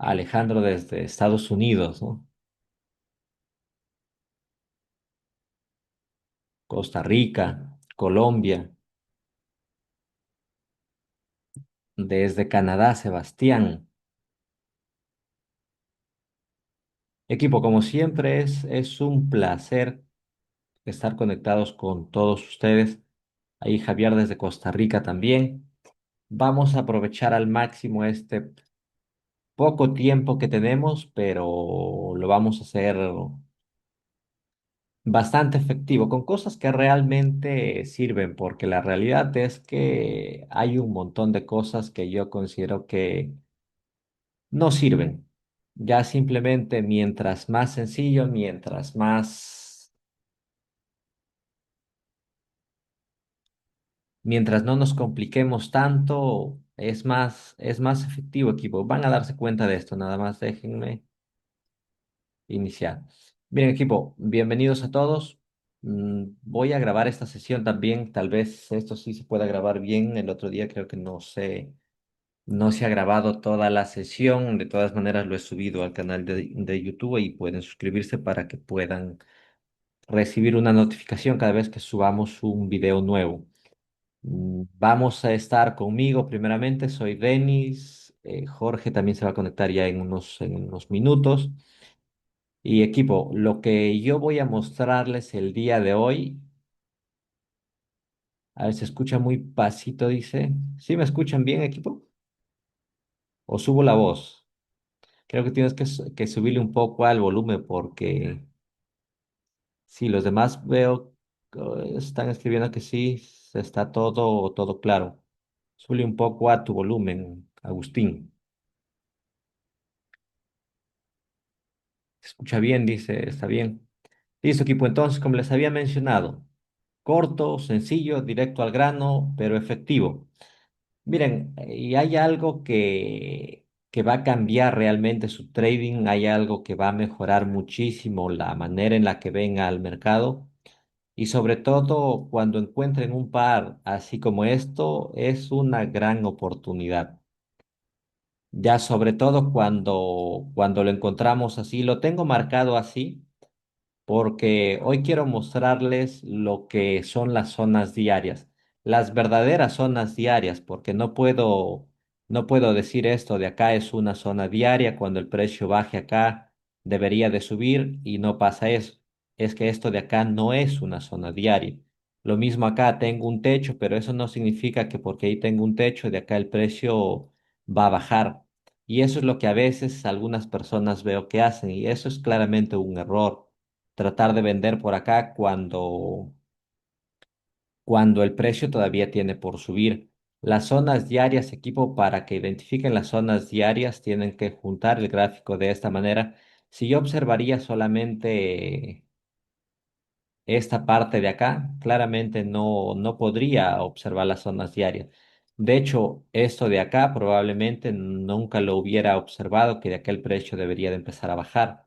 Alejandro desde Estados Unidos, ¿no? Costa Rica, Colombia, desde Canadá, Sebastián. Equipo, como siempre, es un placer estar conectados con todos ustedes. Ahí Javier desde Costa Rica también. Vamos a aprovechar al máximo este poco tiempo que tenemos, pero lo vamos a hacer bastante efectivo, con cosas que realmente sirven, porque la realidad es que hay un montón de cosas que yo considero que no sirven. Ya simplemente mientras más sencillo, mientras no nos compliquemos tanto, es más efectivo, equipo. Van a darse cuenta de esto, nada más déjenme iniciar. Miren, equipo, bienvenidos a todos. Voy a grabar esta sesión también. Tal vez esto sí se pueda grabar bien. El otro día creo que no se ha grabado toda la sesión. De todas maneras, lo he subido al canal de YouTube y pueden suscribirse para que puedan recibir una notificación cada vez que subamos un video nuevo. Vamos a estar conmigo primeramente. Soy Denis. Jorge también se va a conectar ya en unos minutos. Y equipo, lo que yo voy a mostrarles el día de hoy, a ver, se escucha muy pasito, dice. ¿Sí me escuchan bien, equipo? ¿O subo la voz? Creo que tienes que subirle un poco al volumen porque sí, los demás veo que están escribiendo que sí, está todo claro. Sube un poco a tu volumen, Agustín. Se escucha bien, dice, está bien. Listo, equipo. Entonces, como les había mencionado, corto, sencillo, directo al grano, pero efectivo. Miren, y hay algo que va a cambiar realmente su trading, hay algo que va a mejorar muchísimo la manera en la que ven al mercado y sobre todo cuando encuentren un par así como esto, es una gran oportunidad. Ya sobre todo cuando lo encontramos así, lo tengo marcado así porque hoy quiero mostrarles lo que son las zonas diarias, las verdaderas zonas diarias, porque no puedo decir esto de acá es una zona diaria, cuando el precio baje acá debería de subir y no pasa eso. Es que esto de acá no es una zona diaria. Lo mismo acá tengo un techo, pero eso no significa que porque ahí tengo un techo, de acá el precio va a bajar. Y eso es lo que a veces algunas personas veo que hacen, y eso es claramente un error tratar de vender por acá cuando el precio todavía tiene por subir. Las zonas diarias, equipo, para que identifiquen las zonas diarias, tienen que juntar el gráfico de esta manera. Si yo observaría solamente esta parte de acá, claramente no podría observar las zonas diarias. De hecho, esto de acá probablemente nunca lo hubiera observado, que de acá el precio debería de empezar a bajar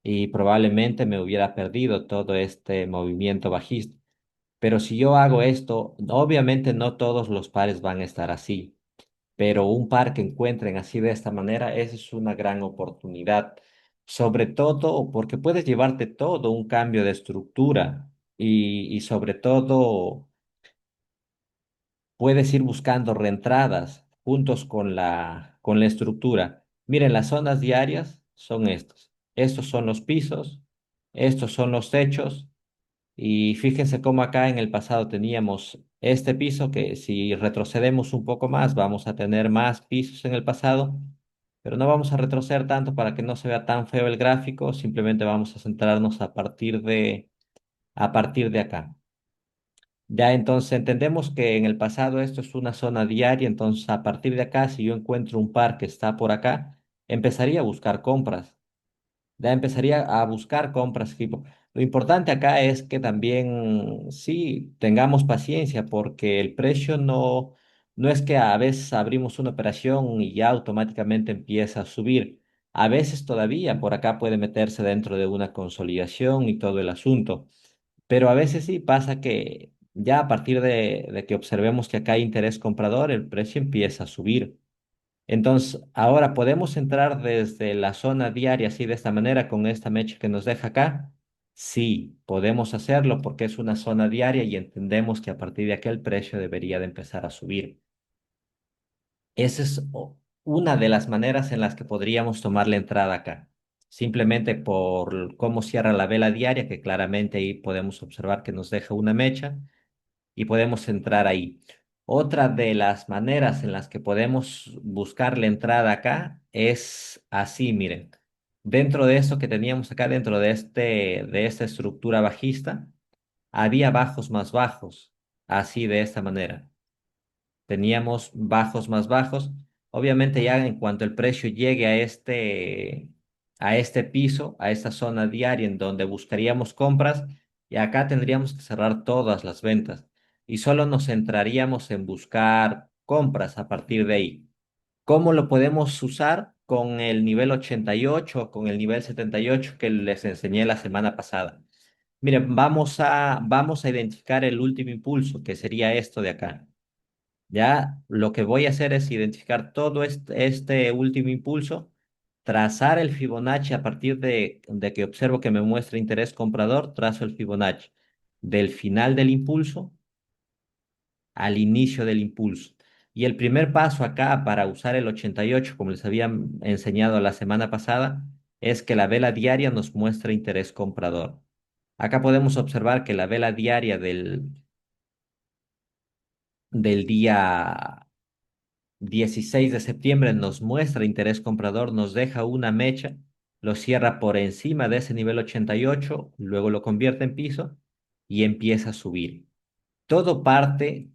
y probablemente me hubiera perdido todo este movimiento bajista. Pero si yo hago esto, obviamente no todos los pares van a estar así, pero un par que encuentren así de esta manera, esa es una gran oportunidad, sobre todo porque puedes llevarte todo un cambio de estructura y sobre todo puedes ir buscando reentradas juntos con con la estructura. Miren, las zonas diarias son estos. Estos son los pisos, estos son los techos. Y fíjense cómo acá en el pasado teníamos este piso que si retrocedemos un poco más vamos a tener más pisos en el pasado, pero no vamos a retroceder tanto para que no se vea tan feo el gráfico, simplemente vamos a centrarnos a partir de acá. Ya entonces entendemos que en el pasado esto es una zona diaria, entonces a partir de acá, si yo encuentro un par que está por acá, empezaría a buscar compras. Ya empezaría a buscar compras, tipo. Lo importante acá es que también sí tengamos paciencia porque el precio no es que a veces abrimos una operación y ya automáticamente empieza a subir. A veces todavía por acá puede meterse dentro de una consolidación y todo el asunto. Pero a veces sí pasa que ya a partir de que observemos que acá hay interés comprador, el precio empieza a subir. Entonces, ahora podemos entrar desde la zona diaria, así de esta manera, con esta mecha que nos deja acá. Sí, podemos hacerlo porque es una zona diaria y entendemos que a partir de aquí el precio debería de empezar a subir. Esa es una de las maneras en las que podríamos tomar la entrada acá. Simplemente por cómo cierra la vela diaria, que claramente ahí podemos observar que nos deja una mecha y podemos entrar ahí. Otra de las maneras en las que podemos buscar la entrada acá es así, miren. Dentro de esto que teníamos acá, dentro de esta estructura bajista, había bajos más bajos, así de esta manera. Teníamos bajos más bajos. Obviamente ya en cuanto el precio llegue a este piso, a esta zona diaria en donde buscaríamos compras, y acá tendríamos que cerrar todas las ventas y solo nos centraríamos en buscar compras a partir de ahí. ¿Cómo lo podemos usar? Con el nivel 88 o con el nivel 78 que les enseñé la semana pasada. Miren, vamos a identificar el último impulso, que sería esto de acá. Ya lo que voy a hacer es identificar todo este último impulso, trazar el Fibonacci a partir de que observo que me muestra interés comprador, trazo el Fibonacci del final del impulso al inicio del impulso. Y el primer paso acá para usar el 88, como les había enseñado la semana pasada, es que la vela diaria nos muestra interés comprador. Acá podemos observar que la vela diaria del día 16 de septiembre nos muestra interés comprador, nos deja una mecha, lo cierra por encima de ese nivel 88, luego lo convierte en piso y empieza a subir. Todo parte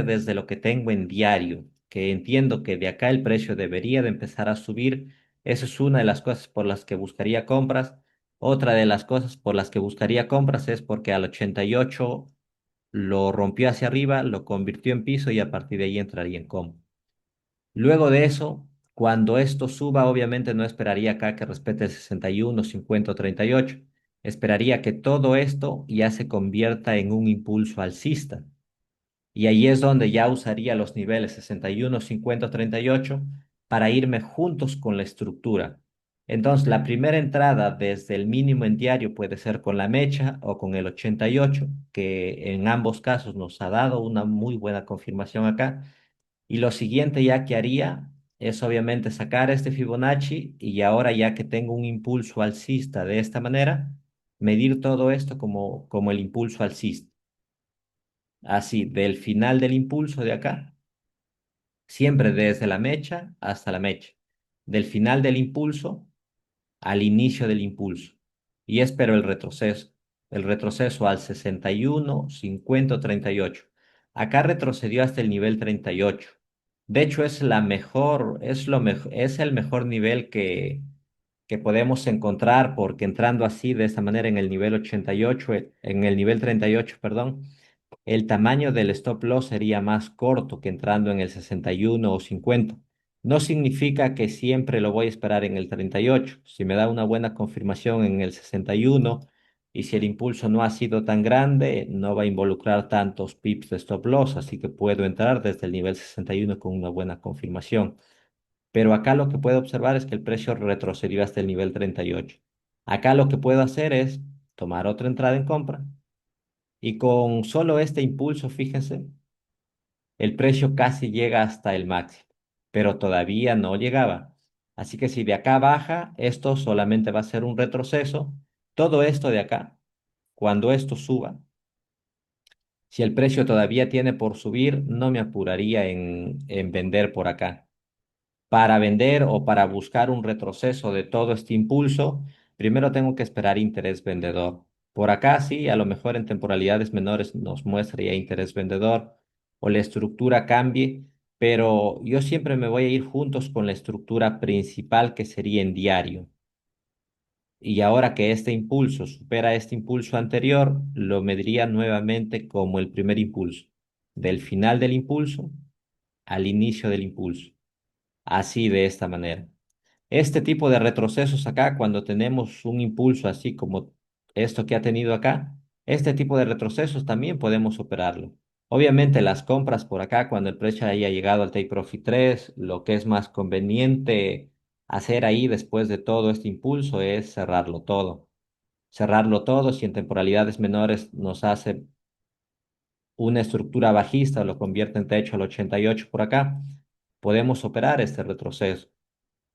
desde lo que tengo en diario, que entiendo que de acá el precio debería de empezar a subir. Eso es una de las cosas por las que buscaría compras. Otra de las cosas por las que buscaría compras es porque al 88 lo rompió hacia arriba, lo convirtió en piso y a partir de ahí entraría en compra. Luego de eso, cuando esto suba, obviamente no esperaría acá que respete el 61, 50 o 38. Esperaría que todo esto ya se convierta en un impulso alcista. Y ahí es donde ya usaría los niveles 61, 50, 38 para irme juntos con la estructura. Entonces, la primera entrada desde el mínimo en diario puede ser con la mecha o con el 88, que en ambos casos nos ha dado una muy buena confirmación acá. Y lo siguiente ya que haría es obviamente sacar este Fibonacci y ahora ya que tengo un impulso alcista de esta manera, medir todo esto como el impulso alcista. Así, del final del impulso de acá, siempre desde la mecha hasta la mecha. Del final del impulso al inicio del impulso. Y espero el retroceso al 61, 50, 38. Acá retrocedió hasta el nivel 38. De hecho, es la mejor, es el mejor nivel que podemos encontrar porque entrando así de esta manera en el nivel 88, en el nivel 38, perdón, el tamaño del stop loss sería más corto que entrando en el 61 o 50. No significa que siempre lo voy a esperar en el 38. Si me da una buena confirmación en el 61 y si el impulso no ha sido tan grande, no va a involucrar tantos pips de stop loss, así que puedo entrar desde el nivel 61 con una buena confirmación. Pero acá lo que puedo observar es que el precio retrocedió hasta el nivel 38. Acá lo que puedo hacer es tomar otra entrada en compra y con solo este impulso, fíjense, el precio casi llega hasta el máximo, pero todavía no llegaba. Así que si de acá baja, esto solamente va a ser un retroceso. Todo esto de acá, cuando esto suba, si el precio todavía tiene por subir, no me apuraría en vender por acá. Para vender o para buscar un retroceso de todo este impulso, primero tengo que esperar interés vendedor. Por acá sí, a lo mejor en temporalidades menores nos muestra ya interés vendedor o la estructura cambie, pero yo siempre me voy a ir juntos con la estructura principal que sería en diario. Y ahora que este impulso supera este impulso anterior, lo mediría nuevamente como el primer impulso, del final del impulso al inicio del impulso. Así de esta manera. Este tipo de retrocesos acá, cuando tenemos un impulso así como esto que ha tenido acá, este tipo de retrocesos también podemos operarlo. Obviamente las compras por acá, cuando el precio haya llegado al Take Profit 3, lo que es más conveniente hacer ahí después de todo este impulso es cerrarlo todo. Cerrarlo todo, si en temporalidades menores nos hace una estructura bajista, lo convierte en techo al 88 por acá, podemos operar este retroceso.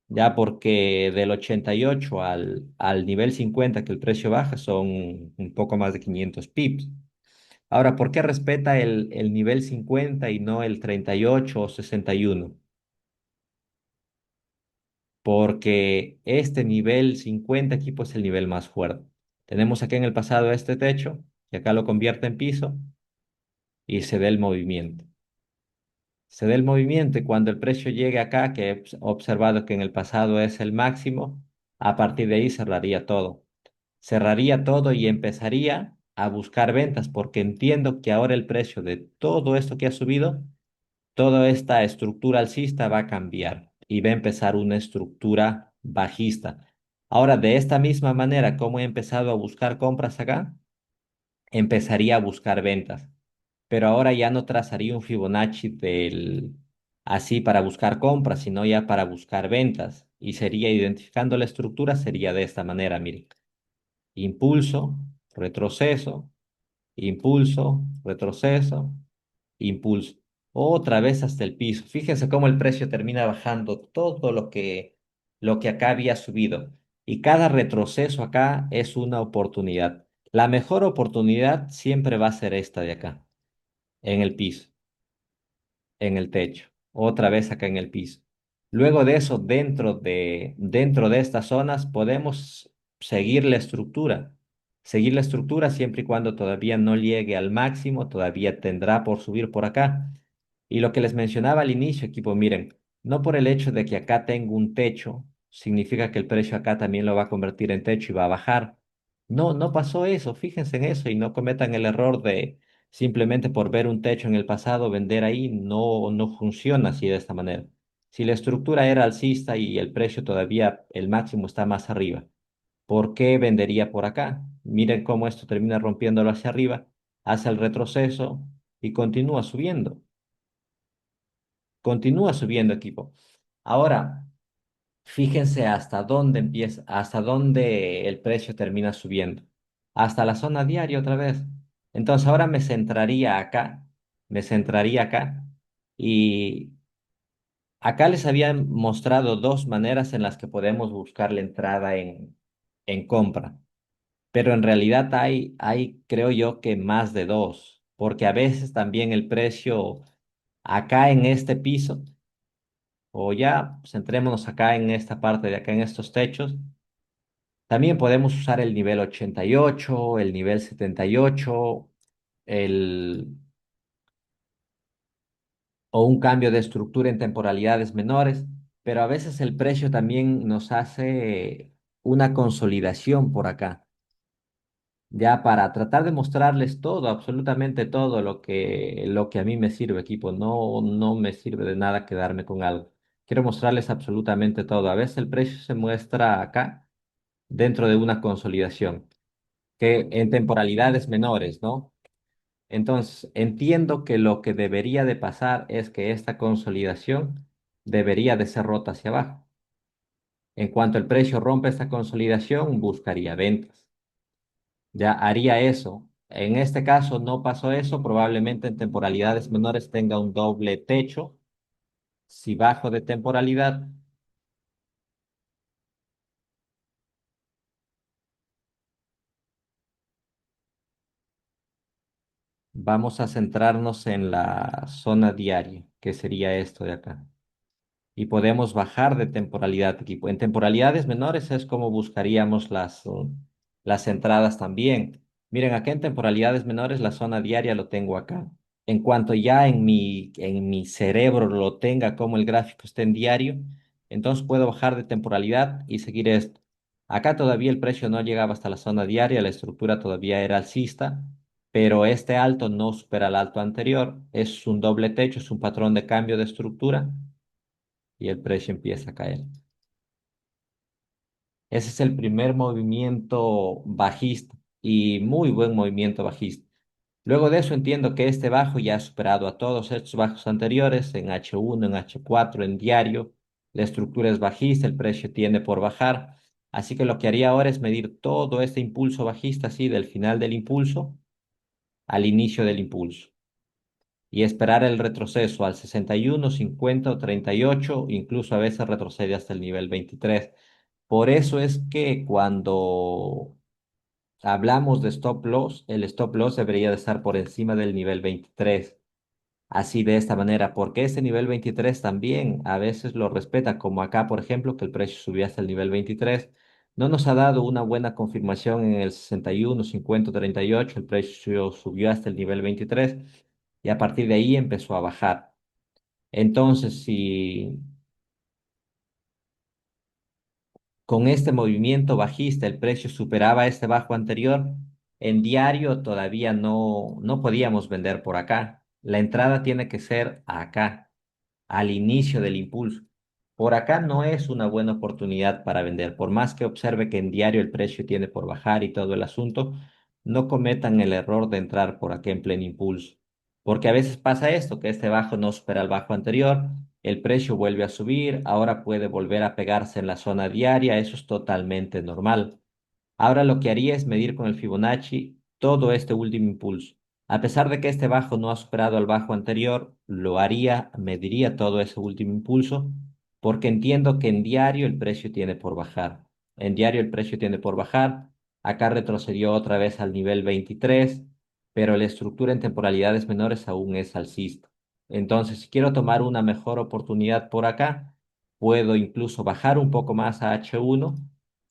Ya porque del 88 al nivel 50 que el precio baja son un poco más de 500 pips. Ahora, ¿por qué respeta el nivel 50 y no el 38 o 61? Porque este nivel 50 aquí pues es el nivel más fuerte. Tenemos aquí en el pasado este techo, que acá lo convierte en piso y se da el movimiento. Se da el movimiento y cuando el precio llegue acá, que he observado que en el pasado es el máximo, a partir de ahí cerraría todo. Cerraría todo y empezaría a buscar ventas porque entiendo que ahora el precio de todo esto que ha subido, toda esta estructura alcista va a cambiar y va a empezar una estructura bajista. Ahora, de esta misma manera, como he empezado a buscar compras acá, empezaría a buscar ventas, pero ahora ya no trazaría un Fibonacci así para buscar compras, sino ya para buscar ventas y sería identificando la estructura, sería de esta manera, miren, impulso, retroceso, impulso, retroceso, impulso, otra vez hasta el piso. Fíjense cómo el precio termina bajando todo lo que acá había subido. Y cada retroceso acá es una oportunidad. La mejor oportunidad siempre va a ser esta de acá, en el piso, en el techo, otra vez acá en el piso. Luego de eso, dentro de estas zonas, podemos seguir la estructura siempre y cuando todavía no llegue al máximo, todavía tendrá por subir por acá. Y lo que les mencionaba al inicio, equipo, miren, no por el hecho de que acá tengo un techo, significa que el precio acá también lo va a convertir en techo y va a bajar. No, no pasó eso, fíjense en eso y no cometan el error de simplemente por ver un techo en el pasado, vender ahí, no, no funciona así de esta manera. Si la estructura era alcista y el precio todavía, el máximo está más arriba, ¿por qué vendería por acá? Miren cómo esto termina rompiéndolo hacia arriba, hace el retroceso y continúa subiendo equipo. Ahora, fíjense hasta dónde empieza, hasta dónde el precio termina subiendo. Hasta la zona diaria otra vez. Entonces ahora me centraría acá y acá les habían mostrado dos maneras en las que podemos buscar la entrada en compra, pero en realidad hay, creo yo que más de dos, porque a veces también el precio acá en este piso, o ya centrémonos acá en esta parte de acá en estos techos. También podemos usar el nivel 88, el nivel 78, el, o un cambio de estructura en temporalidades menores, pero a veces el precio también nos hace una consolidación por acá, ya para tratar de mostrarles todo, absolutamente todo lo que a mí me sirve, equipo. No, no me sirve de nada quedarme con algo. Quiero mostrarles absolutamente todo. A veces el precio se muestra acá dentro de una consolidación, que en temporalidades menores, ¿no? Entonces, entiendo que lo que debería de pasar es que esta consolidación debería de ser rota hacia abajo. En cuanto el precio rompe esta consolidación, buscaría ventas. Ya haría eso. En este caso no pasó eso, probablemente en temporalidades menores tenga un doble techo. Si bajo de temporalidad, vamos a centrarnos en la zona diaria, que sería esto de acá. Y podemos bajar de temporalidad equipo. En temporalidades menores es como buscaríamos las entradas también. Miren, acá en temporalidades menores la zona diaria lo tengo acá. En cuanto ya en mi cerebro lo tenga como el gráfico esté en diario, entonces puedo bajar de temporalidad y seguir esto. Acá todavía el precio no llegaba hasta la zona diaria, la estructura todavía era alcista, pero este alto no supera el alto anterior. Es un doble techo, es un patrón de cambio de estructura y el precio empieza a caer. Ese es el primer movimiento bajista y muy buen movimiento bajista. Luego de eso entiendo que este bajo ya ha superado a todos estos bajos anteriores en H1, en H4, en diario. La estructura es bajista, el precio tiende por bajar. Así que lo que haría ahora es medir todo este impulso bajista, así del final del impulso al inicio del impulso y esperar el retroceso al 61, 50 o 38, incluso a veces retrocede hasta el nivel 23. Por eso es que cuando hablamos de stop loss, el stop loss debería de estar por encima del nivel 23. Así de esta manera, porque ese nivel 23 también a veces lo respeta, como acá, por ejemplo, que el precio subió hasta el nivel 23. No nos ha dado una buena confirmación en el 61, 50, 38. El precio subió hasta el nivel 23 y a partir de ahí empezó a bajar. Entonces, si con este movimiento bajista el precio superaba este bajo anterior, en diario todavía no podíamos vender por acá. La entrada tiene que ser acá, al inicio del impulso. Por acá no es una buena oportunidad para vender. Por más que observe que en diario el precio tiene por bajar y todo el asunto, no cometan el error de entrar por acá en pleno impulso. Porque a veces pasa esto, que este bajo no supera el bajo anterior, el precio vuelve a subir, ahora puede volver a pegarse en la zona diaria, eso es totalmente normal. Ahora lo que haría es medir con el Fibonacci todo este último impulso. A pesar de que este bajo no ha superado al bajo anterior, lo haría, mediría todo ese último impulso, porque entiendo que en diario el precio tiene por bajar. En diario el precio tiene por bajar. Acá retrocedió otra vez al nivel 23, pero la estructura en temporalidades menores aún es alcista. Entonces, si quiero tomar una mejor oportunidad por acá, puedo incluso bajar un poco más a H1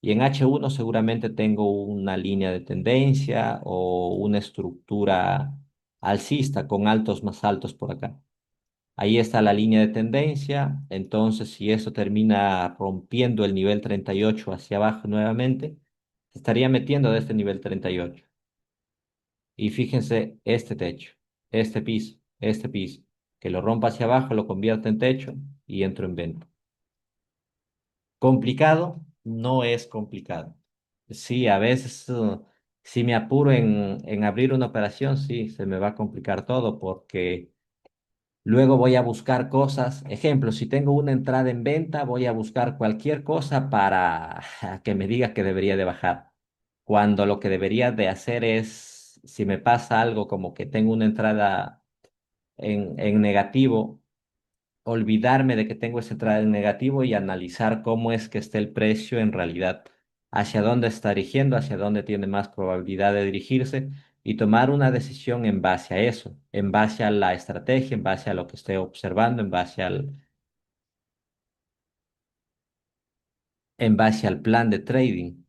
y en H1 seguramente tengo una línea de tendencia o una estructura alcista con altos más altos por acá. Ahí está la línea de tendencia. Entonces, si eso termina rompiendo el nivel 38 hacia abajo nuevamente, se estaría metiendo de este nivel 38. Y fíjense este techo, este piso, que lo rompa hacia abajo, lo convierte en techo y entro en venta. Complicado, no es complicado. Sí, a veces, si me apuro en abrir una operación, sí, se me va a complicar todo porque luego voy a buscar cosas. Ejemplo, si tengo una entrada en venta, voy a buscar cualquier cosa para que me diga que debería de bajar. Cuando lo que debería de hacer es, si me pasa algo como que tengo una entrada en negativo, olvidarme de que tengo ese trade negativo y analizar cómo es que está el precio en realidad, hacia dónde está dirigiendo, hacia dónde tiene más probabilidad de dirigirse y tomar una decisión en base a eso, en base a la estrategia, en base a lo que esté observando, en base al plan de trading.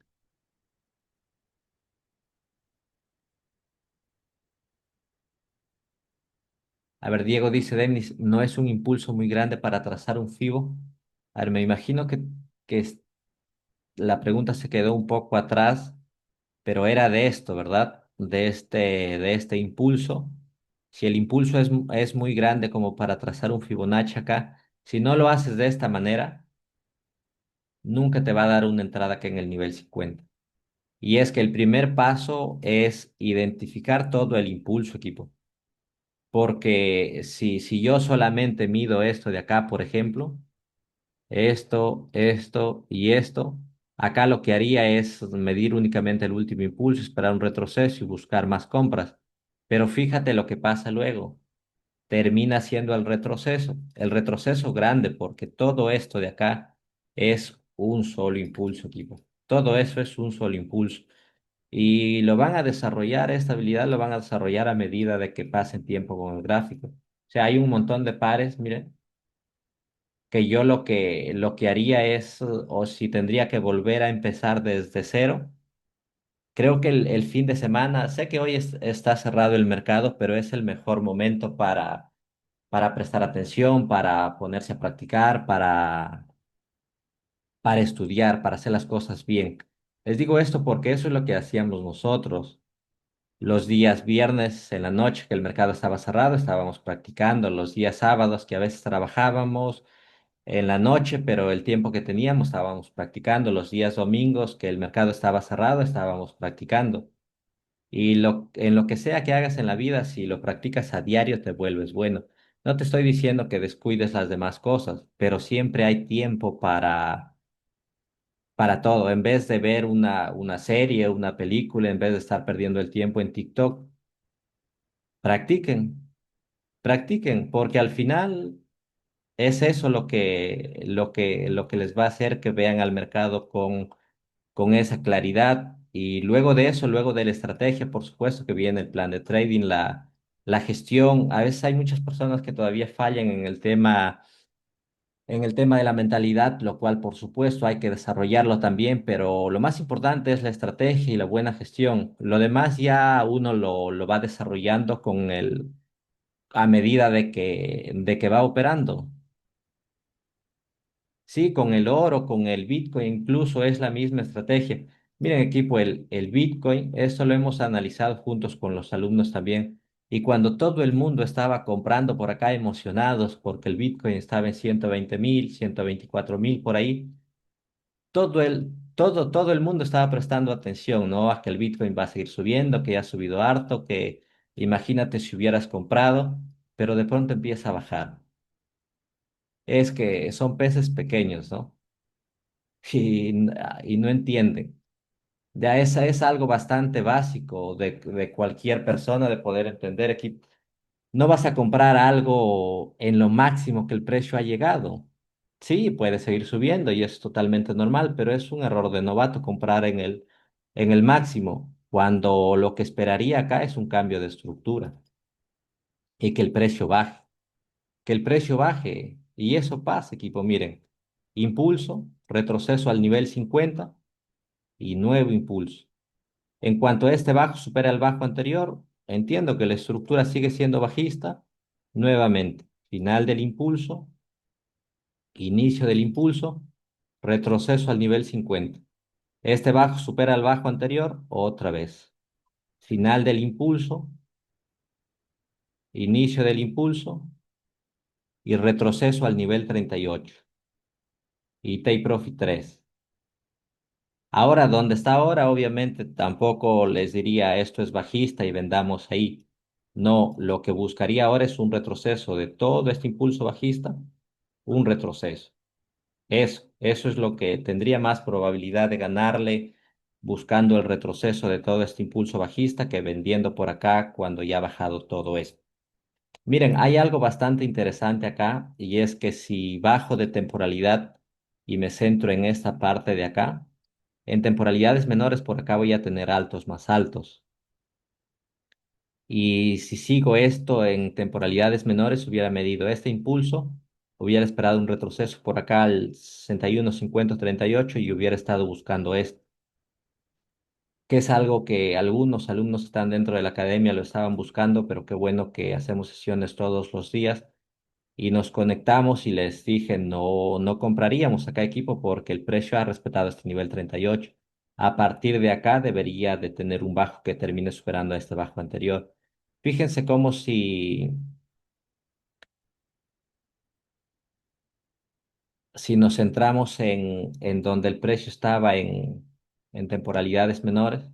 A ver, Diego dice, Denis, no es un impulso muy grande para trazar un FIBO. A ver, me imagino que la pregunta se quedó un poco atrás, pero era de esto, ¿verdad? De este impulso. Si el impulso es muy grande como para trazar un Fibonacci acá, si no lo haces de esta manera, nunca te va a dar una entrada acá en el nivel 50. Y es que el primer paso es identificar todo el impulso, equipo. Porque si yo solamente mido esto de acá, por ejemplo, esto y esto. Acá lo que haría es medir únicamente el último impulso, esperar un retroceso y buscar más compras. Pero fíjate lo que pasa luego. Termina siendo el retroceso grande, porque todo esto de acá es un solo impulso, equipo. Todo eso es un solo impulso. Y lo van a desarrollar, esta habilidad lo van a desarrollar a medida de que pasen tiempo con el gráfico. O sea, hay un montón de pares, miren que yo lo que haría es, o si tendría que volver a empezar desde cero, creo que el fin de semana, sé que hoy está cerrado el mercado, pero es el mejor momento para prestar atención, para ponerse a practicar, para estudiar, para hacer las cosas bien. Les digo esto porque eso es lo que hacíamos nosotros. Los días viernes en la noche que el mercado estaba cerrado, estábamos practicando. Los días sábados que a veces trabajábamos en la noche, pero el tiempo que teníamos estábamos practicando. Los días domingos que el mercado estaba cerrado, estábamos practicando. Y en lo que sea que hagas en la vida, si lo practicas a diario, te vuelves bueno. No te estoy diciendo que descuides las demás cosas, pero siempre hay tiempo para todo. En vez de ver una serie, una película, en vez de estar perdiendo el tiempo en TikTok, practiquen, practiquen, porque al final es eso lo que les va a hacer que vean al mercado con esa claridad. Y luego de eso, luego de la estrategia, por supuesto que viene el plan de trading, la gestión. A veces hay muchas personas que todavía fallan en el tema de la mentalidad, lo cual por supuesto hay que desarrollarlo también, pero lo más importante es la estrategia y la buena gestión. Lo demás ya uno lo va desarrollando a medida de que va operando. Sí, con el oro, con el Bitcoin, incluso es la misma estrategia. Miren, equipo, el Bitcoin, esto lo hemos analizado juntos con los alumnos también. Y cuando todo el mundo estaba comprando por acá emocionados porque el Bitcoin estaba en 120.000, 124.000 por ahí, todo el mundo estaba prestando atención, ¿no? A que el Bitcoin va a seguir subiendo, que ya ha subido harto, que imagínate si hubieras comprado, pero de pronto empieza a bajar. Es que son peces pequeños, ¿no? Y no entienden. Ya esa es algo bastante básico de cualquier persona de poder entender aquí. No vas a comprar algo en lo máximo que el precio ha llegado. Sí, puede seguir subiendo y es totalmente normal, pero es un error de novato comprar en el máximo, cuando lo que esperaría acá es un cambio de estructura y que el precio baje, que el precio baje. Y eso pasa, equipo. Miren, impulso, retroceso al nivel 50 y nuevo impulso. En cuanto este bajo supera el bajo anterior, entiendo que la estructura sigue siendo bajista. Nuevamente, final del impulso, inicio del impulso, retroceso al nivel 50. Este bajo supera el bajo anterior otra vez. Final del impulso, inicio del impulso y retroceso al nivel 38. Y take profit 3. Ahora, donde está ahora, obviamente tampoco les diría esto es bajista y vendamos ahí. No, lo que buscaría ahora es un retroceso de todo este impulso bajista, un retroceso. Eso es lo que tendría más probabilidad de ganarle buscando el retroceso de todo este impulso bajista que vendiendo por acá cuando ya ha bajado todo esto. Miren, hay algo bastante interesante acá y es que si bajo de temporalidad y me centro en esta parte de acá, en temporalidades menores por acá voy a tener altos más altos. Y si sigo esto en temporalidades menores, hubiera medido este impulso, hubiera esperado un retroceso por acá al 61, 50, 38 y hubiera estado buscando esto, que es algo que algunos alumnos que están dentro de la academia lo estaban buscando, pero qué bueno que hacemos sesiones todos los días y nos conectamos y les dije, no compraríamos acá equipo porque el precio ha respetado este nivel 38. A partir de acá debería de tener un bajo que termine superando a este bajo anterior. Fíjense como si nos centramos en donde el precio estaba en temporalidades menores,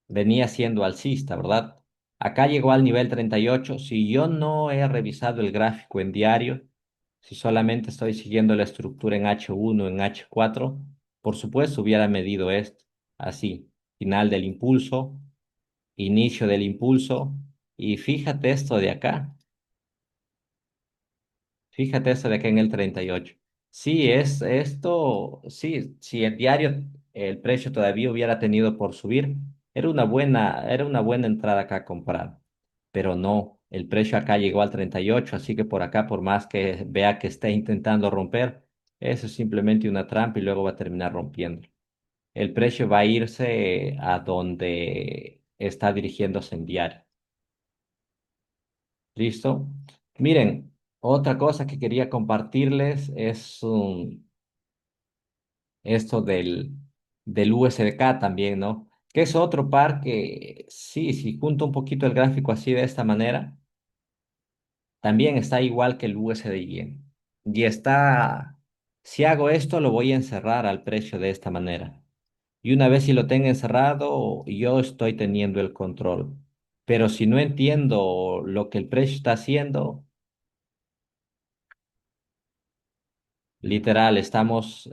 venía siendo alcista, ¿verdad? Acá llegó al nivel 38. Si yo no he revisado el gráfico en diario, si solamente estoy siguiendo la estructura en H1, en H4, por supuesto hubiera medido esto, así, final del impulso, inicio del impulso, y fíjate esto de acá. Fíjate eso de acá en el 38. Sí, es esto, sí, si el diario el precio todavía hubiera tenido por subir, era una buena entrada acá a comprar. Pero no, el precio acá llegó al 38, así que por acá, por más que vea que esté intentando romper, eso es simplemente una trampa y luego va a terminar rompiendo. El precio va a irse a donde está dirigiéndose en diario. ¿Listo? Miren, otra cosa que quería compartirles es esto del USDK también, ¿no? Que es otro par que, sí, si junto un poquito el gráfico así de esta manera, también está igual que el USD y está, si hago esto, lo voy a encerrar al precio de esta manera. Y una vez si lo tenga encerrado, yo estoy teniendo el control. Pero si no entiendo lo que el precio está haciendo, literal, estamos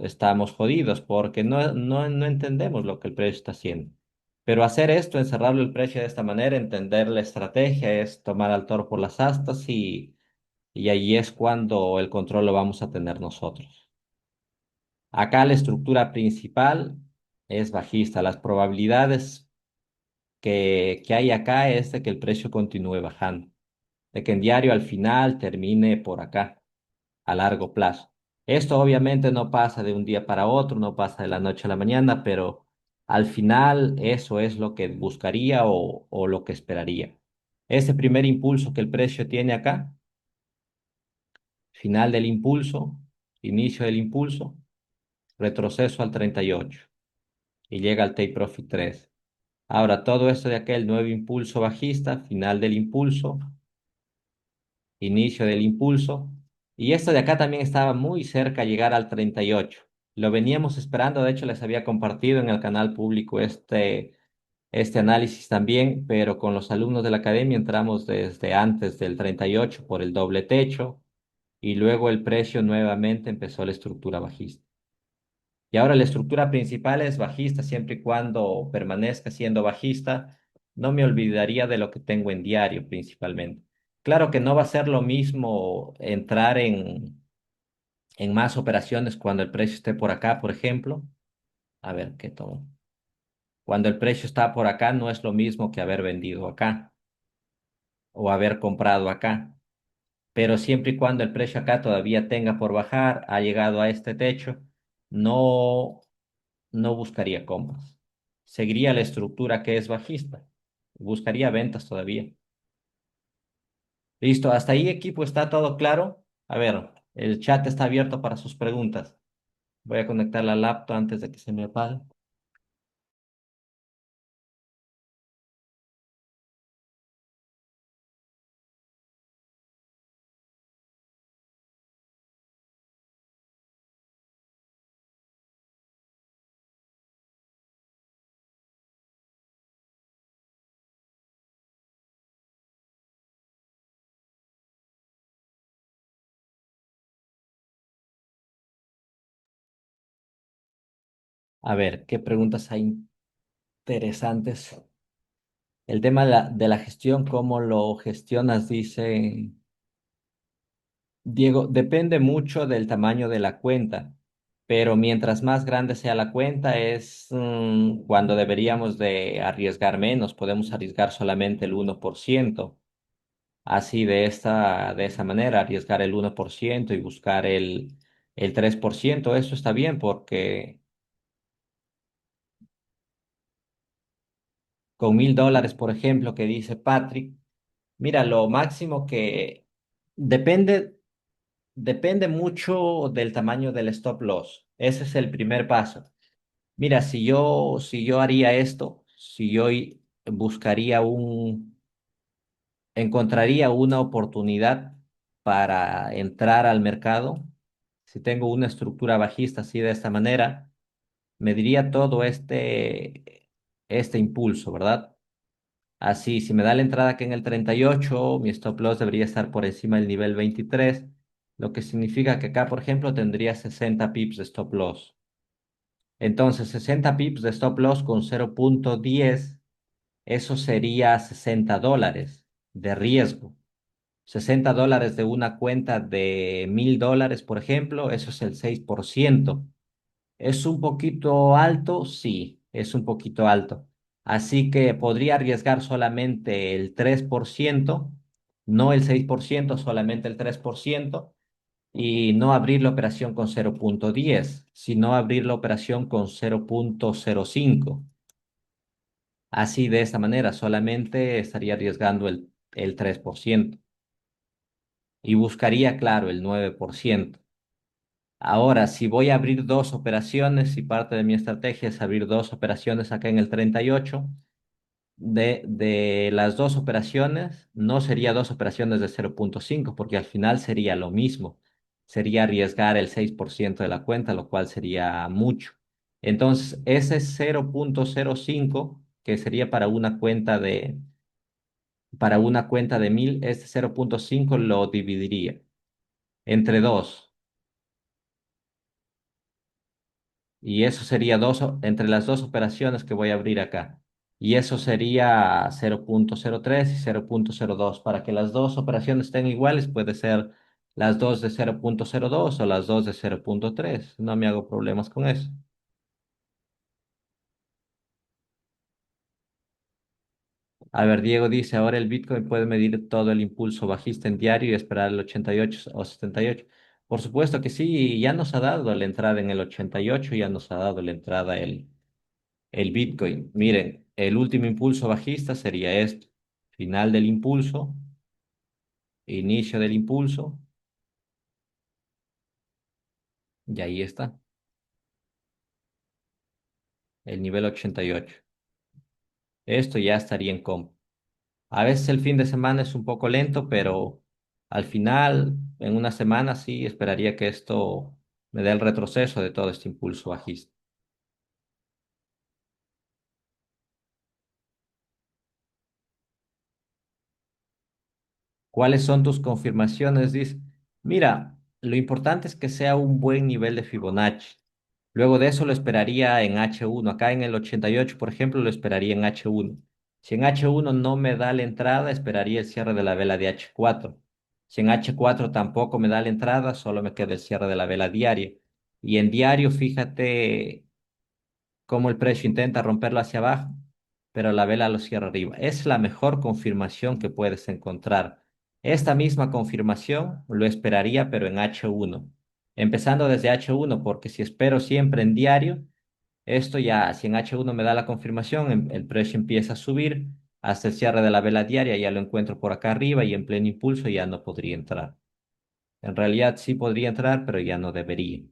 jodidos porque no entendemos lo que el precio está haciendo. Pero hacer esto, encerrarlo el precio de esta manera, entender la estrategia, es tomar al toro por las astas y ahí es cuando el control lo vamos a tener nosotros. Acá la estructura principal es bajista. Las probabilidades que hay acá es de que el precio continúe bajando, de que en diario al final termine por acá, a largo plazo. Esto obviamente no pasa de un día para otro, no pasa de la noche a la mañana, pero al final eso es lo que buscaría o lo que esperaría. Ese primer impulso que el precio tiene acá, final del impulso, inicio del impulso, retroceso al 38 y llega al take profit 3. Ahora, todo esto de aquel nuevo impulso bajista, final del impulso, inicio del impulso. Y esto de acá también estaba muy cerca a llegar al 38. Lo veníamos esperando, de hecho les había compartido en el canal público este análisis también, pero con los alumnos de la academia entramos desde antes del 38 por el doble techo y luego el precio nuevamente empezó la estructura bajista. Y ahora la estructura principal es bajista, siempre y cuando permanezca siendo bajista, no me olvidaría de lo que tengo en diario principalmente. Claro que no va a ser lo mismo entrar en más operaciones cuando el precio esté por acá, por ejemplo. A ver, ¿qué tomo? Cuando el precio está por acá no es lo mismo que haber vendido acá o haber comprado acá. Pero siempre y cuando el precio acá todavía tenga por bajar, ha llegado a este techo, no, no buscaría compras. Seguiría la estructura que es bajista. Buscaría ventas todavía. Listo, hasta ahí equipo está todo claro. A ver, el chat está abierto para sus preguntas. Voy a conectar la laptop antes de que se me apague. A ver, ¿qué preguntas hay interesantes? El tema de la gestión, ¿cómo lo gestionas? Dice Diego, depende mucho del tamaño de la cuenta, pero mientras más grande sea la cuenta es cuando deberíamos de arriesgar menos, podemos arriesgar solamente el 1%. Así de esa manera, arriesgar el 1% y buscar el 3%. Eso está bien porque con $1,000, por ejemplo, que dice Patrick, mira, lo máximo que depende. Depende mucho del tamaño del stop loss. Ese es el primer paso. Mira, si yo haría esto, si yo buscaría encontraría una oportunidad para entrar al mercado, si tengo una estructura bajista así de esta manera, me diría todo este impulso, ¿verdad? Así, si me da la entrada aquí en el 38, mi stop loss debería estar por encima del nivel 23, lo que significa que acá, por ejemplo, tendría 60 pips de stop loss. Entonces, 60 pips de stop loss con 0,10, eso sería $60 de riesgo. $60 de una cuenta de $1,000, por ejemplo, eso es el 6%. ¿Es un poquito alto? Sí, es un poquito alto. Así que podría arriesgar solamente el 3%, no el 6%, solamente el 3%, y no abrir la operación con 0,10, sino abrir la operación con 0,05. Así de esta manera, solamente estaría arriesgando el 3% y buscaría, claro, el 9%. Ahora, si voy a abrir dos operaciones y parte de mi estrategia es abrir dos operaciones acá en el 38, de las dos operaciones, no sería dos operaciones de 0,5 porque al final sería lo mismo. Sería arriesgar el 6% de la cuenta, lo cual sería mucho. Entonces, ese 0,05 que sería para una cuenta de 1000, este 0,5 lo dividiría entre dos. Y eso sería entre las dos operaciones que voy a abrir acá. Y eso sería 0,03 y 0,02. Para que las dos operaciones estén iguales, puede ser las dos de 0,02 o las dos de 0,3. No me hago problemas con eso. A ver, Diego dice, ahora el Bitcoin puede medir todo el impulso bajista en diario y esperar el 88 o 78. Por supuesto que sí, ya nos ha dado la entrada en el 88, ya nos ha dado la entrada el Bitcoin. Miren, el último impulso bajista sería esto. Final del impulso, inicio del impulso, y ahí está, el nivel 88. Esto ya estaría en compra. A veces el fin de semana es un poco lento, pero al final, en una semana sí esperaría que esto me dé el retroceso de todo este impulso bajista. ¿Cuáles son tus confirmaciones? Dice, mira, lo importante es que sea un buen nivel de Fibonacci. Luego de eso lo esperaría en H1. Acá en el 88, por ejemplo, lo esperaría en H1. Si en H1 no me da la entrada, esperaría el cierre de la vela de H4. Si en H4 tampoco me da la entrada, solo me queda el cierre de la vela diaria. Y en diario, fíjate cómo el precio intenta romperlo hacia abajo, pero la vela lo cierra arriba. Es la mejor confirmación que puedes encontrar. Esta misma confirmación lo esperaría, pero en H1. Empezando desde H1, porque si espero siempre en diario, esto ya, si en H1 me da la confirmación, el precio empieza a subir hasta el cierre de la vela diaria, ya lo encuentro por acá arriba y en pleno impulso ya no podría entrar. En realidad sí podría entrar, pero ya no debería.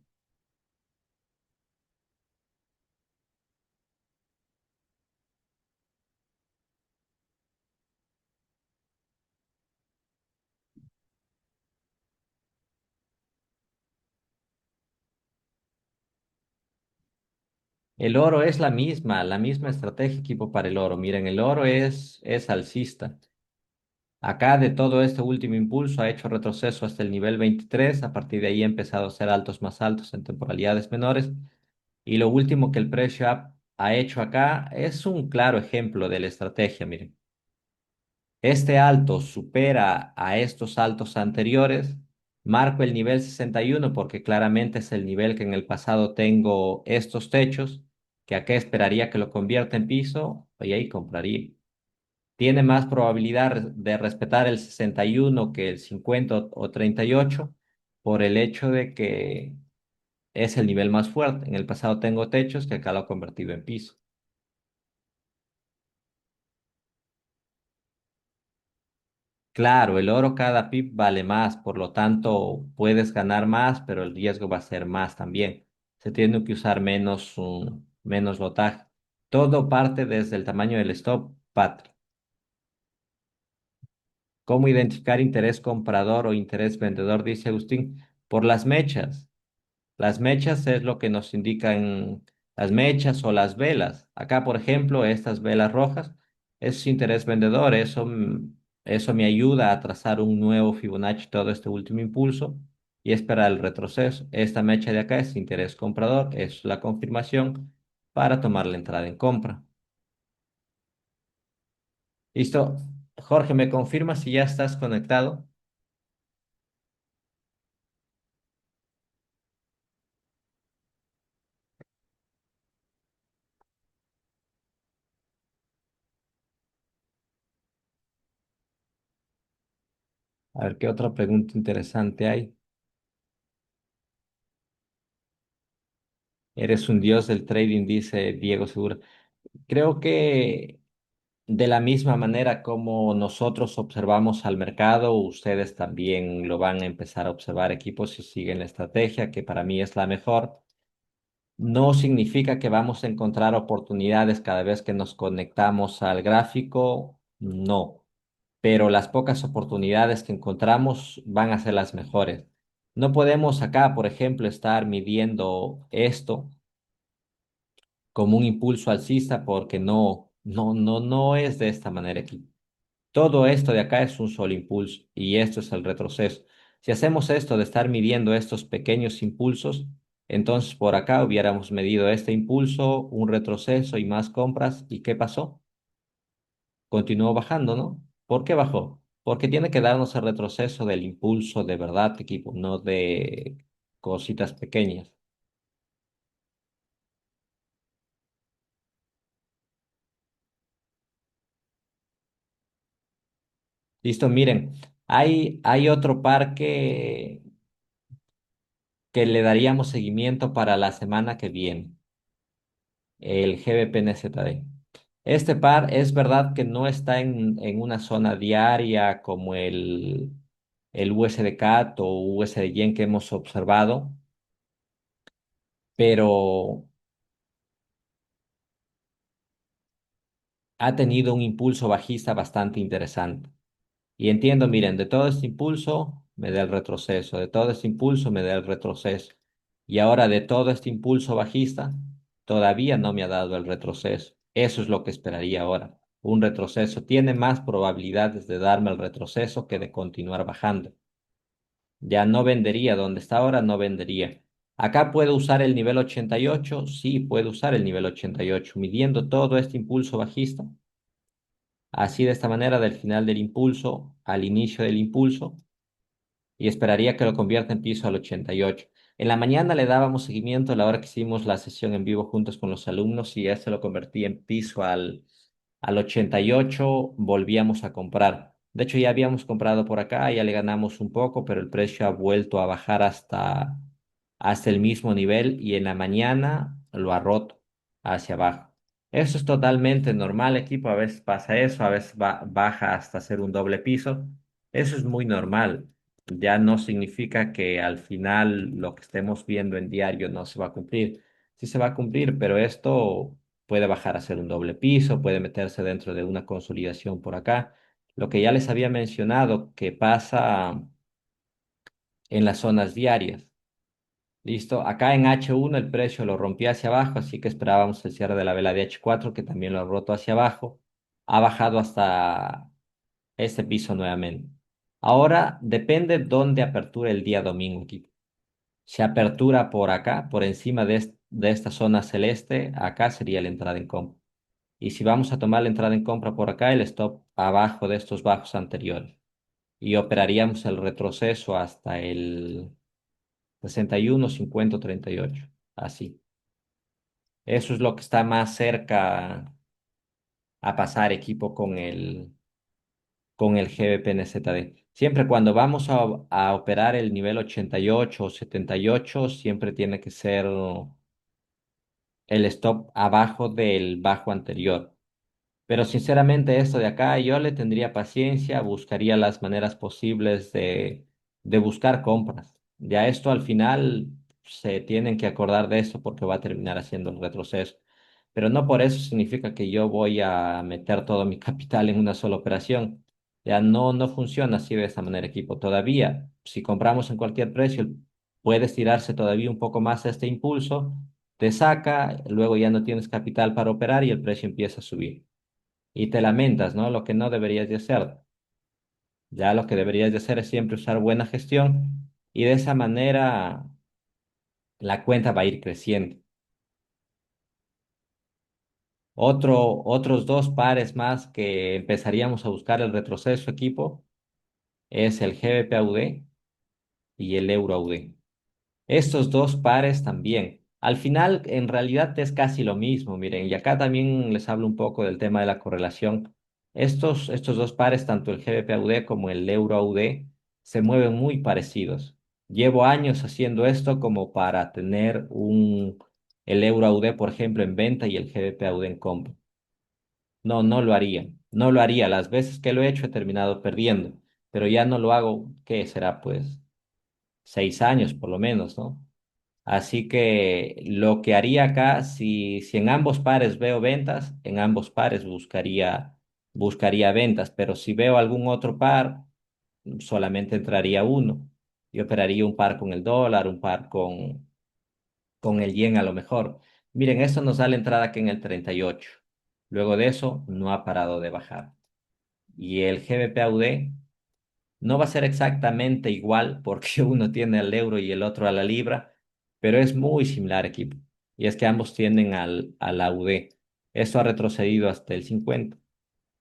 El oro es la misma estrategia equipo para el oro. Miren, el oro es alcista. Acá de todo este último impulso ha hecho retroceso hasta el nivel 23. A partir de ahí ha empezado a hacer altos más altos en temporalidades menores. Y lo último que el precio ha hecho acá es un claro ejemplo de la estrategia. Miren, este alto supera a estos altos anteriores. Marco el nivel 61 porque claramente es el nivel que en el pasado tengo estos techos, que acá esperaría que lo convierta en piso y ahí compraría. Tiene más probabilidad de respetar el 61 que el 50 o 38 por el hecho de que es el nivel más fuerte. En el pasado tengo techos que acá lo he convertido en piso. Claro, el oro cada pip vale más, por lo tanto puedes ganar más, pero el riesgo va a ser más también. Se tiene que usar menos lotaje. Todo parte desde el tamaño del stop, Pat. ¿Cómo identificar interés comprador o interés vendedor? Dice Agustín. Por las mechas. Las mechas es lo que nos indican las mechas o las velas. Acá, por ejemplo, estas velas rojas es interés vendedor. Eso me ayuda a trazar un nuevo Fibonacci, todo este último impulso y esperar el retroceso. Esta mecha de acá es interés comprador, es la confirmación para tomar la entrada en compra. Listo. Jorge, ¿me confirma si ya estás conectado? A ver qué otra pregunta interesante hay. Eres un dios del trading, dice Diego Segura. Creo que de la misma manera como nosotros observamos al mercado, ustedes también lo van a empezar a observar equipos si siguen la estrategia, que para mí es la mejor. No significa que vamos a encontrar oportunidades cada vez que nos conectamos al gráfico, no, pero las pocas oportunidades que encontramos van a ser las mejores. No podemos acá, por ejemplo, estar midiendo esto como un impulso alcista porque no es de esta manera aquí. Todo esto de acá es un solo impulso y esto es el retroceso. Si hacemos esto de estar midiendo estos pequeños impulsos, entonces por acá hubiéramos medido este impulso, un retroceso y más compras. ¿Y qué pasó? Continuó bajando, ¿no? ¿Por qué bajó? Porque tiene que darnos el retroceso del impulso de verdad, equipo, no de cositas pequeñas. Listo, miren, hay otro par que le daríamos seguimiento para la semana que viene, el GBP-NZD. Este par es verdad que no está en una zona diaria como el USD-CAT o USD-Yen que hemos observado, pero ha tenido un impulso bajista bastante interesante. Y entiendo, miren, de todo este impulso me da el retroceso, de todo este impulso me da el retroceso. Y ahora de todo este impulso bajista, todavía no me ha dado el retroceso. Eso es lo que esperaría ahora. Un retroceso tiene más probabilidades de darme el retroceso que de continuar bajando. Ya no vendería donde está ahora, no vendería. Acá puedo usar el nivel 88, sí, puedo usar el nivel 88, midiendo todo este impulso bajista. Así de esta manera, del final del impulso al inicio del impulso, y esperaría que lo convierta en piso al 88. En la mañana le dábamos seguimiento a la hora que hicimos la sesión en vivo juntos con los alumnos y este lo convertí en piso al 88, volvíamos a comprar. De hecho, ya habíamos comprado por acá, ya le ganamos un poco, pero el precio ha vuelto a bajar hasta el mismo nivel y en la mañana lo ha roto hacia abajo. Eso es totalmente normal, equipo. A veces pasa eso, a veces baja hasta hacer un doble piso. Eso es muy normal. Ya no significa que al final lo que estemos viendo en diario no se va a cumplir. Sí se va a cumplir, pero esto puede bajar a ser un doble piso, puede meterse dentro de una consolidación por acá. Lo que ya les había mencionado que pasa en las zonas diarias. Listo, acá en H1 el precio lo rompió hacia abajo, así que esperábamos el cierre de la vela de H4 que también lo ha roto hacia abajo. Ha bajado hasta este piso nuevamente. Ahora depende dónde aperture el día domingo, Kiko. Si apertura por acá, por encima de esta zona celeste, acá sería la entrada en compra. Y si vamos a tomar la entrada en compra por acá, el stop abajo de estos bajos anteriores. Y operaríamos el retroceso hasta el 61, 50, 38. Así. Eso es lo que está más cerca a pasar equipo con el GBP-NZD. Siempre cuando vamos a operar el nivel 88 o 78, siempre tiene que ser el stop abajo del bajo anterior. Pero sinceramente esto de acá yo le tendría paciencia, buscaría las maneras posibles de buscar compras. Ya esto al final se tienen que acordar de eso porque va a terminar haciendo el retroceso. Pero no por eso significa que yo voy a meter todo mi capital en una sola operación. Ya no funciona así de esta manera, equipo. Todavía, si compramos en cualquier precio, puede estirarse todavía un poco más este impulso, te saca, luego ya no tienes capital para operar y el precio empieza a subir y te lamentas, ¿no? Lo que no deberías de hacer. Ya lo que deberías de hacer es siempre usar buena gestión y de esa manera la cuenta va a ir creciendo. Otros dos pares más que empezaríamos a buscar el retroceso equipo es el GBP-AUD y el Euro-AUD. Estos dos pares también. Al final, en realidad es casi lo mismo, miren, y acá también les hablo un poco del tema de la correlación. Estos dos pares, tanto el GBP-AUD como el Euro-AUD, se mueven muy parecidos. Llevo años haciendo esto como para tener el Euro-AUD, por ejemplo, en venta y el GBP-AUD en compra. No lo haría, no lo haría. Las veces que lo he hecho he terminado perdiendo, pero ya no lo hago, ¿qué será? Pues 6 años por lo menos, ¿no? Así que lo que haría acá, si en ambos pares veo ventas, en ambos pares buscaría ventas, pero si veo algún otro par, solamente entraría uno y operaría un par con el dólar, un par con el yen a lo mejor. Miren, esto nos da la entrada que en el 38. Luego de eso, no ha parado de bajar. Y el GBP-AUD no va a ser exactamente igual porque uno tiene al euro y el otro a la libra, pero es muy similar equipo. Y es que ambos tienden al AUD. Eso ha retrocedido hasta el 50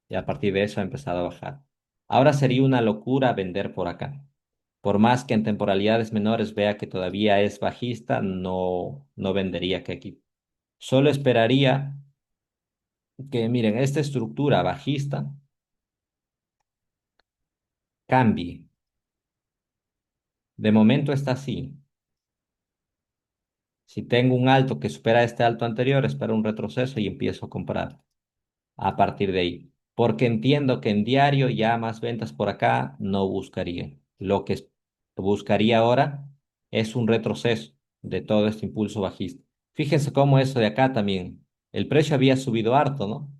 y a partir de eso ha empezado a bajar. Ahora sería una locura vender por acá. Por más que en temporalidades menores vea que todavía es bajista, no vendería que aquí. Solo esperaría que, miren, esta estructura bajista cambie. De momento está así. Si tengo un alto que supera este alto anterior, espero un retroceso y empiezo a comprar a partir de ahí. Porque entiendo que en diario ya más ventas por acá no buscaría. Buscaría ahora es un retroceso de todo este impulso bajista. Fíjense cómo eso de acá también. El precio había subido harto, ¿no?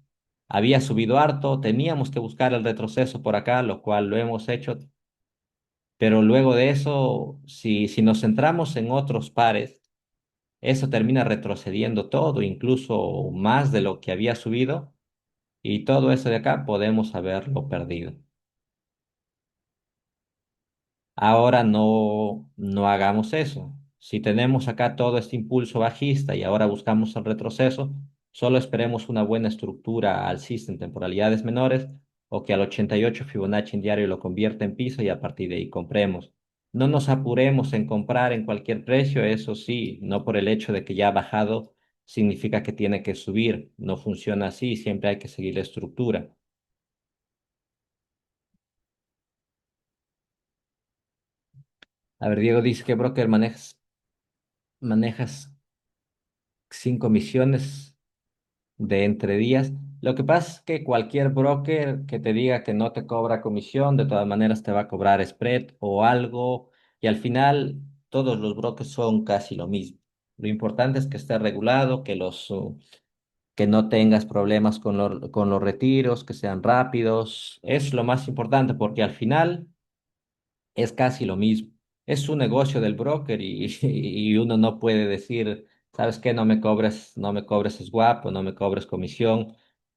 Había subido harto, teníamos que buscar el retroceso por acá, lo cual lo hemos hecho, pero luego de eso, si nos centramos en otros pares, eso termina retrocediendo todo, incluso más de lo que había subido, y todo eso de acá podemos haberlo perdido. Ahora no hagamos eso. Si tenemos acá todo este impulso bajista y ahora buscamos el retroceso, solo esperemos una buena estructura alcista en temporalidades menores o que al 88 Fibonacci en diario lo convierta en piso y a partir de ahí compremos. No nos apuremos en comprar en cualquier precio, eso sí, no por el hecho de que ya ha bajado significa que tiene que subir. No funciona así, siempre hay que seguir la estructura. A ver, Diego dice que broker manejas sin comisiones de entre días. Lo que pasa es que cualquier broker que te diga que no te cobra comisión, de todas maneras te va a cobrar spread o algo, y al final todos los brokers son casi lo mismo. Lo importante es que esté regulado, que no tengas problemas con los retiros, que sean rápidos. Es lo más importante porque al final es casi lo mismo. Es un negocio del broker y uno no puede decir, ¿sabes qué? No me cobres swap o no me cobres comisión.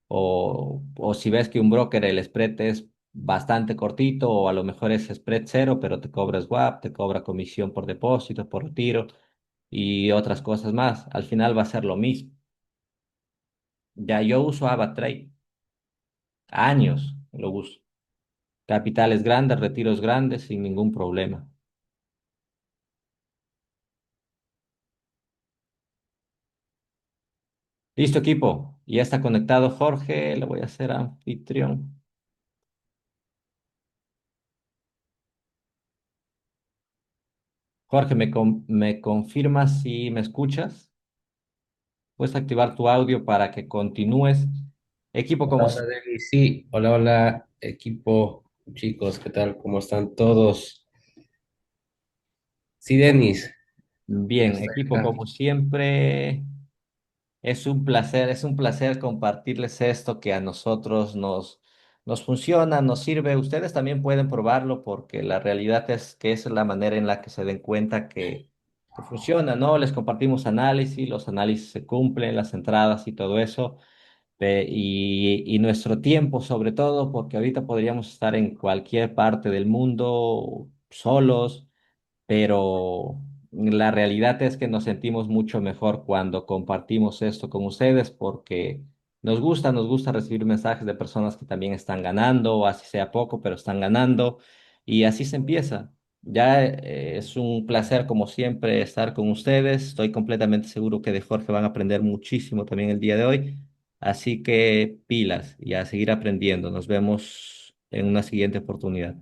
O si ves que un broker el spread es bastante cortito o a lo mejor es spread cero, pero te cobra swap, te cobra comisión por depósito, por retiro y otras cosas más. Al final va a ser lo mismo. Ya yo uso AvaTrade, años lo uso. Capitales grandes, retiros grandes sin ningún problema. Listo, equipo. Ya está conectado Jorge. Le voy a hacer anfitrión. Jorge, ¿me confirmas si me escuchas? Puedes activar tu audio para que continúes. Equipo, Hola, hola, Denis. Sí, hola, hola, equipo, chicos, ¿qué tal? ¿Cómo están todos? Sí, Denis, ya bien, estoy equipo, acá. como siempre, es un placer compartirles esto que a nosotros nos funciona, nos sirve. Ustedes también pueden probarlo porque la realidad es que esa es la manera en la que se den cuenta que funciona, ¿no? Les compartimos análisis, los análisis se cumplen, las entradas y todo eso. Y nuestro tiempo sobre todo, porque ahorita podríamos estar en cualquier parte del mundo solos, pero la realidad es que nos sentimos mucho mejor cuando compartimos esto con ustedes porque nos gusta recibir mensajes de personas que también están ganando, así sea poco, pero están ganando y así se empieza. Ya es un placer como siempre estar con ustedes. Estoy completamente seguro que de Jorge van a aprender muchísimo también el día de hoy. Así que pilas y a seguir aprendiendo. Nos vemos en una siguiente oportunidad.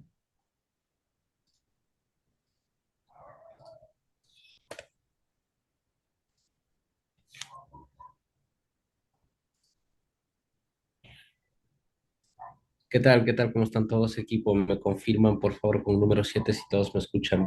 ¿Qué tal? ¿Qué tal? ¿Cómo están todos, equipo? Me confirman, por favor, con número 7 si todos me escuchan